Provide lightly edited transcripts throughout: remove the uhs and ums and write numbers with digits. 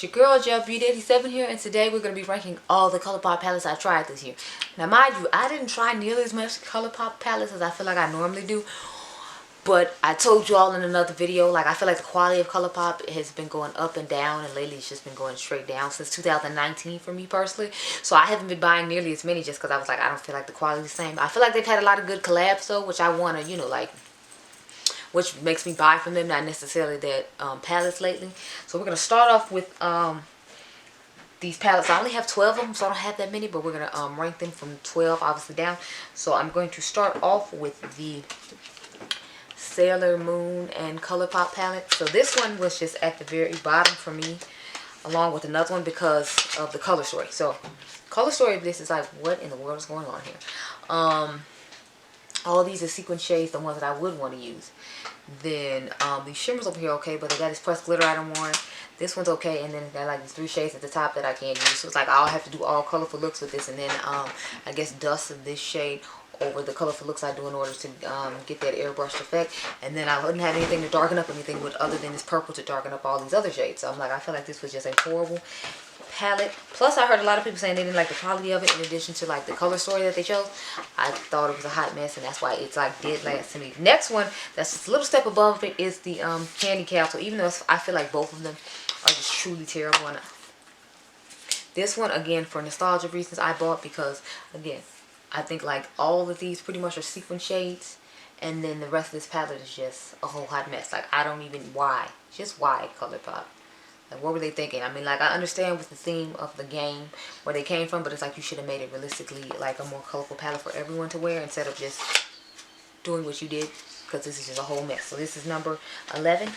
It's your girl Beautydealsbff here, and today we're going to be ranking all the Colourpop palettes I tried this year. Now mind you, I didn't try nearly as much Colourpop palettes as I feel like I normally do, but I told you all in another video, like I feel like the quality of Colourpop has been going up and down, and lately it's just been going straight down since 2019 for me personally. So I haven't been buying nearly as many just because I was like, I don't feel like the quality is the same. I feel like they've had a lot of good collabs though, which I want to, you know, like, which makes me buy from them, not necessarily that palettes lately. So we're going to start off with these palettes. I only have 12 of them, so I don't have that many, but we're going to rank them from 12 obviously down. So I'm going to start off with the Sailor Moon and Colourpop palette. So this one was just at the very bottom for me, along with another one because of the color story. So color story of this is like, what in the world is going on here? All these are sequin shades, the ones that I would want to use. Then these shimmers over here okay, but they got this pressed glitter item on. This one's okay, and then they got like these 3 shades at the top that I can't use. So it's like I'll have to do all colorful looks with this, and then I guess dust this shade over the colorful looks I do in order to get that airbrushed effect. And then I wouldn't have anything to darken up anything with other than this purple to darken up all these other shades. So I'm like, I feel like this was just a horrible palette. Plus I heard a lot of people saying they didn't like the quality of it, in addition to like the color story that they chose. I thought it was a hot mess, and that's why it's like dead last to me. Next one that's just a little step above it is the Candy Castle, even though I feel like both of them are just truly terrible. And this one, again, for nostalgia reasons, I bought because, again, I think like all of these pretty much are sequin shades, and then the rest of this palette is just a whole hot mess. Like, I don't even, why? Just why Colourpop? Like, what were they thinking? I mean, like, I understand with the theme of the game where they came from, but it's like you should have made it realistically like a more colorful palette for everyone to wear instead of just doing what you did, because this is just a whole mess. So this is number 11.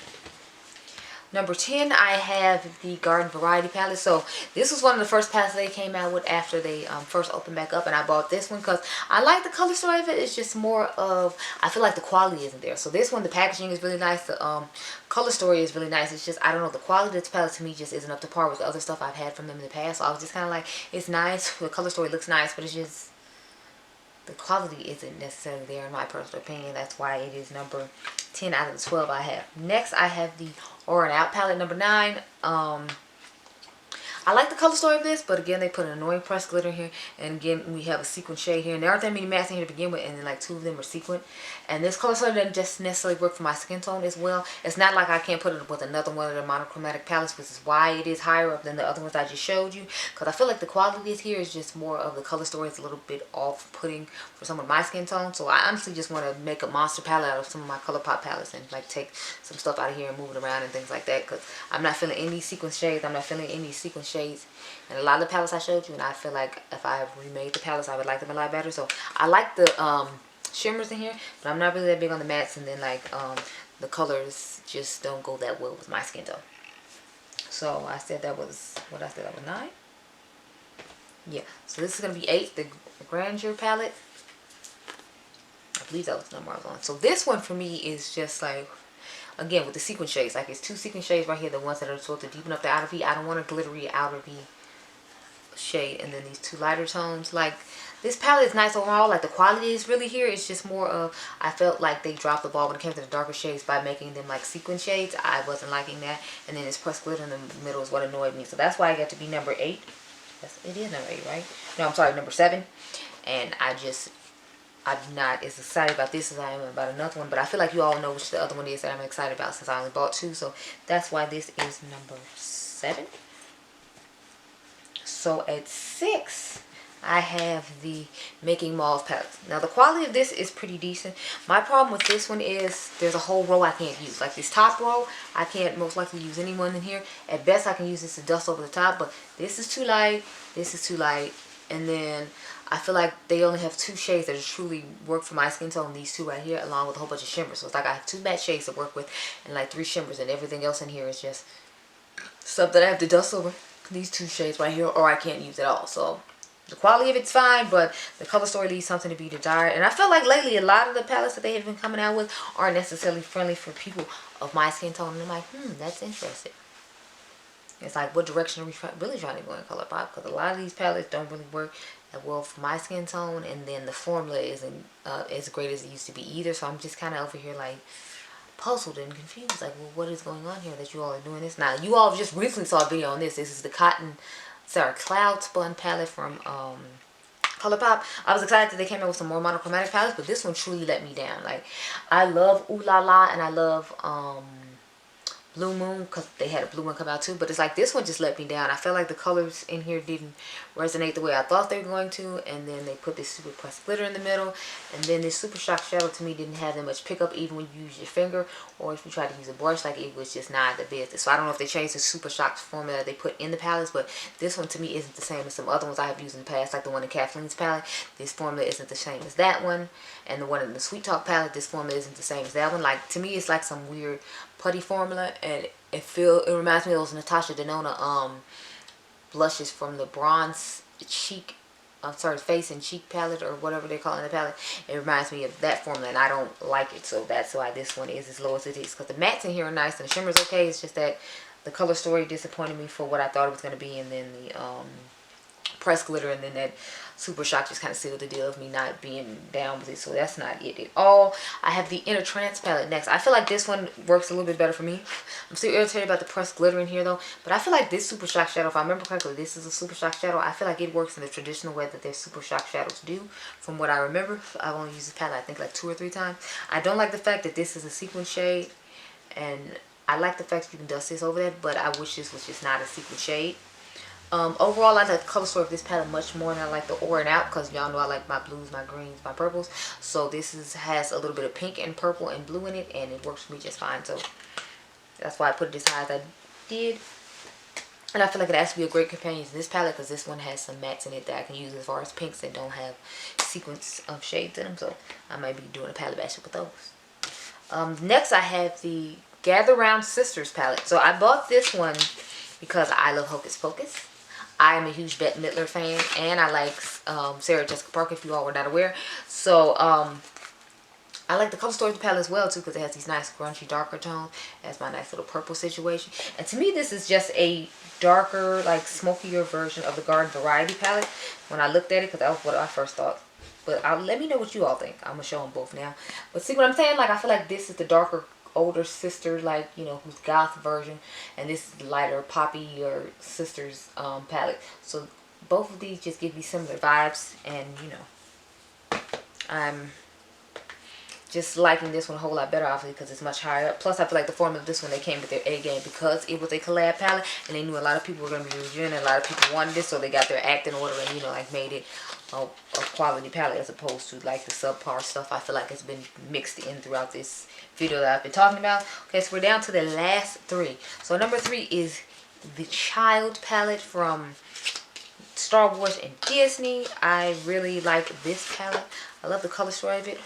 Number 10, I have the Garden Variety palette. So this was one of the first palettes they came out with after they first opened back up, and I bought this one because I like the color story of it. It's just more of, I feel like the quality isn't there. So this one, the packaging is really nice. The color story is really nice. It's just, I don't know, the quality of this palette to me just isn't up to par with the other stuff I've had from them in the past. So I was just kind of like, it's nice. The color story looks nice, but it's just, the quality isn't necessarily there in my personal opinion. That's why it is number 10 out of the 12 I have. Next, I have the Or and Out palette, number 9. I like the color story of this, but again, they put an annoying pressed glitter here, and again, we have a sequin shade here, and there aren't that many mattes in here to begin with, and then like 2 of them are sequin. And this color story doesn't just necessarily work for my skin tone as well. It's not like I can't put it with another one of the monochromatic palettes, which is why it is higher up than the other ones I just showed you, because I feel like the quality here is just more of the color story is a little bit off-putting for some of my skin tone. So I honestly just want to make a monster palette out of some of my Colourpop palettes and like take some stuff out of here and move it around and things like that, because I'm not feeling any sequin shades. I'm not feeling any sequin shades and a lot of the palettes I showed you, and I feel like if I remade the palettes, I would like them a lot better. So I like the shimmers in here, but I'm not really that big on the mattes, and then like the colors just don't go that well with my skin tone. So I said that was, what I said, that was 9? Yeah, so this is going to be 8, the Grandeur palette. I believe that was the number I was on. So this one for me is just like, again, with the sequin shades, like it's 2 sequin shades right here, the ones that are supposed to deepen up the outer V. I don't want a glittery outer V shade, and then these 2 lighter tones. Like, this palette is nice overall. Like, the quality is really here. It's just more of, I felt like they dropped the ball when it came to the darker shades by making them like sequin shades. I wasn't liking that, and then this pressed glitter in the middle is what annoyed me. So that's why I got to be number 8. It is number 8, right? No, I'm sorry, number 7. And I'm not as excited about this as I am about another one, but I feel like you all know which the other one is that I'm excited about since I only bought 2. So that's why this is number 7. So at 6, I have the Making Mauve palette. Now the quality of this is pretty decent. My problem with this one is there's a whole row I can't use. Like this top row, I can't most likely use any one in here. At best, I can use this to dust over the top, but this is too light, this is too light, and then I feel like they only have 2 shades that truly work for my skin tone. These 2 right here, along with a whole bunch of shimmers. So it's like I have 2 matte shades to work with, and like 3 shimmers, and everything else in here is just stuff that I have to dust over. These 2 shades right here, or I can't use at all. So the quality of it's fine, but the color story leaves something to be desired. And I feel like lately a lot of the palettes that they have been coming out with aren't necessarily friendly for people of my skin tone. And I'm like, that's interesting. It's like, what direction are we really trying to go in Colourpop? Because a lot of these palettes don't really work that well for my skin tone, and then the formula isn't as great as it used to be either. So I'm just kind of over here like puzzled and confused. Like, well, what is going on here that you all are doing this? Now, you all just recently saw a video on this. This is the Cloud Spun palette from Colourpop. I was excited that they came out with some more monochromatic palettes, but this one truly let me down. Like, I love Ooh La La and I love Blue Moon, because they had a blue one come out too, but it's like this one just let me down. I felt like the colors in here didn't resonate the way I thought they were going to, and then they put this super pressed glitter in the middle, and then this super shock shadow to me didn't have that much pickup even when you use your finger, or if you try to use a brush. Like, it was just not the business. So I don't know if they changed the super shock formula they put in the palettes, but this one to me isn't the same as some other ones I have used in the past, like the one in Kathleen's palette. This formula isn't the same as that one, and the one in the Sweet Talk palette, this formula isn't the same as that one. Like, to me, it's like some weird putty formula, and it reminds me of those Natasha Denona blushes from the bronze cheek, face and cheek palette, or whatever they're calling the palette. It reminds me of that formula, and I don't like it, so that's why this one is as low as it is. Because the mattes in here are nice and the shimmer's okay. It's just that the color story disappointed me for what I thought it was going to be, and then the pressed glitter and then that super shock just kind of sealed the deal of me not being down with it. So that's not it at all. I have the Inner Trance palette next. I feel like this one works a little bit better for me. I'm still irritated about the pressed glitter in here though, but I feel like this super shock shadow, if I remember correctly, this is a super shock shadow. I feel like it works in the traditional way that their super shock shadows do, from what I remember. I've only used this palette I think like 2 or 3 times. I don't like the fact that this is a sequin shade, and I like the fact that you can dust this over that, but I wish this was just not a sequin shade. Overall, I like the color story of this palette much more than I like the Aura and Out, because y'all know I like my blues, my greens, my purples. So this has a little bit of pink and purple and blue in it, and it works for me just fine. So that's why I put it as high as I did. And I feel like it has to be a great companion to this palette, because this one has some mattes in it that I can use as far as pinks that don't have sequence of shades in them. So I might be doing a palette basket with those. Next, I have the Gather Round Sisters palette. So I bought this one because I love Hocus Pocus. I am a huge Bette Midler fan, and I like Sarah Jessica Parker, if you all were not aware. So I like the color story of the palette as well too, because it has these nice grungy darker tones. It has my nice little purple situation, and to me this is just a darker, like smokier version of the Garden Variety palette when I looked at it, because that was what I first thought. But let me know what you all think. I'm gonna show them both now. But see what I'm saying? Like, I feel like this is the darker older sister, like, you know, who's goth version, and this is the lighter poppy or sisters palette. So both of these just give me similar vibes, and you know, I'm just liking this one a whole lot better, obviously, because it's much higher up. Plus, I feel like the formula of this one, they came with their A game, because it was a collab palette, and they knew a lot of people were going to be reviewing it, and a lot of people wanted this, so they got their act in order, and, you know, like, made it a quality palette, as opposed to, like, the subpar stuff I feel like it's been mixed in throughout this video that I've been talking about. Okay, so we're down to the last 3. So number 3 is the Child palette from Star Wars and Disney. I really like this palette. I love the color story of it.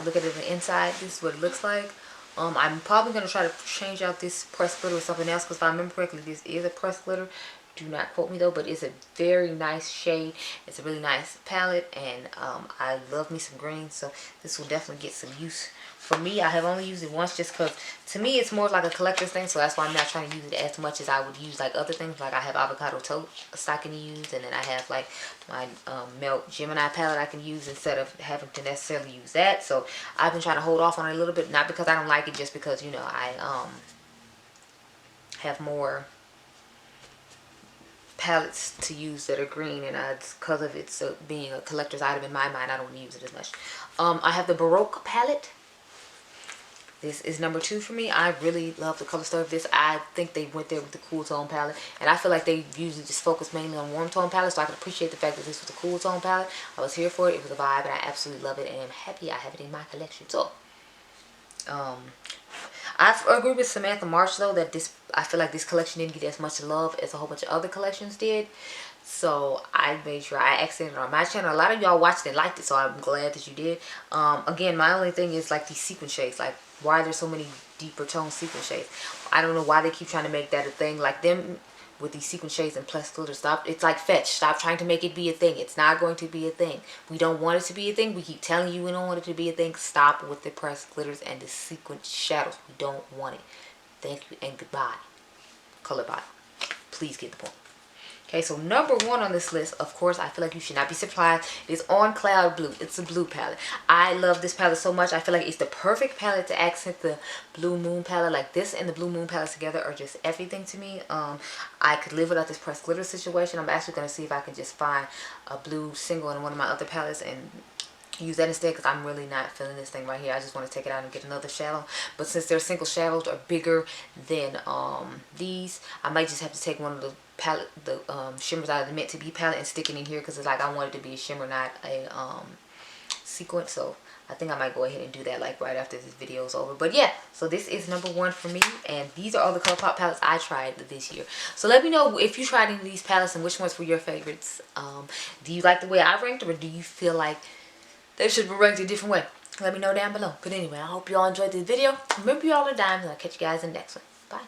Look at it on the inside. This is what it looks like. I'm probably going to try to change out this pressed glitter with something else, because if I remember correctly, this is a pressed glitter. Do not quote me though, but it's a very nice shade. It's a really nice palette, and I love me some green, so this will definitely get some use. For me, I have only used it once, just because to me it's more like a collector's thing, so that's why I'm not trying to use it as much as I would use like other things. Like, I have avocado toast I can use, and then I have like my Melt Gemini palette I can use instead of having to necessarily use that. So I've been trying to hold off on it a little bit, not because I don't like it, just because, you know, I have more palettes to use that are green, and because of it being a collector's item in my mind, I don't want to use it as much. I have the Baroque palette. This is number 2 for me. I really love the color story of this. I think they went there with the cool tone palette, and I feel like they usually just focus mainly on warm tone palettes, so I can appreciate the fact that this was a cool tone palette. I was here for it. It was a vibe, and I absolutely love it, and I'm happy I have it in my collection. So I agree with Samantha March though, that I feel like this collection didn't get as much love as a whole bunch of other collections did. So I made sure I accented it on my channel. A lot of y'all watched and liked it, so I'm glad that you did. Again, my only thing is like these sequin shades. Like, why are there so many deeper tone sequin shades? I don't know why they keep trying to make that a thing. Like, them with these sequin shades and plus glitter, stop. It's like Fetch. Stop trying to make it be a thing. It's not going to be a thing. We don't want it to be a thing. We keep telling you we don't want it to be a thing. Stop with the pressed glitters and the sequin shadows. We don't want it. Thank you and goodbye. Colourpop. Please get the point. Okay, so number one on this list, of course, I feel like you should not be surprised. It is On Cloud Blue. It's a blue palette. I love this palette so much. I feel like it's the perfect palette to accent the Blue Moon palette. Like this and the Blue Moon palette together are just everything to me. I could live without this pressed glitter situation. I'm actually going to see if I can just find a blue single in one of my other palettes and use that instead, because I'm really not feeling this thing right here. I just want to take it out and get another shadow. But since their single shadows are bigger than these, I might just have to take one of the palette, the shimmers out of the Meant to Be palette and stick it in here, because it's like I want it to be a shimmer, not a sequence. So I think I might go ahead and do that like right after this video is over. But yeah, so this is number one for me, and these are all the Colourpop palettes I tried this year. So let me know if you tried any of these palettes and which ones were your favorites. Do you like the way I ranked them, or do you feel like they should be ranked a different way? Let me know down below. But anyway, I hope you all enjoyed this video. Remember, you all are diamonds, and I'll catch you guys in the next one. Bye.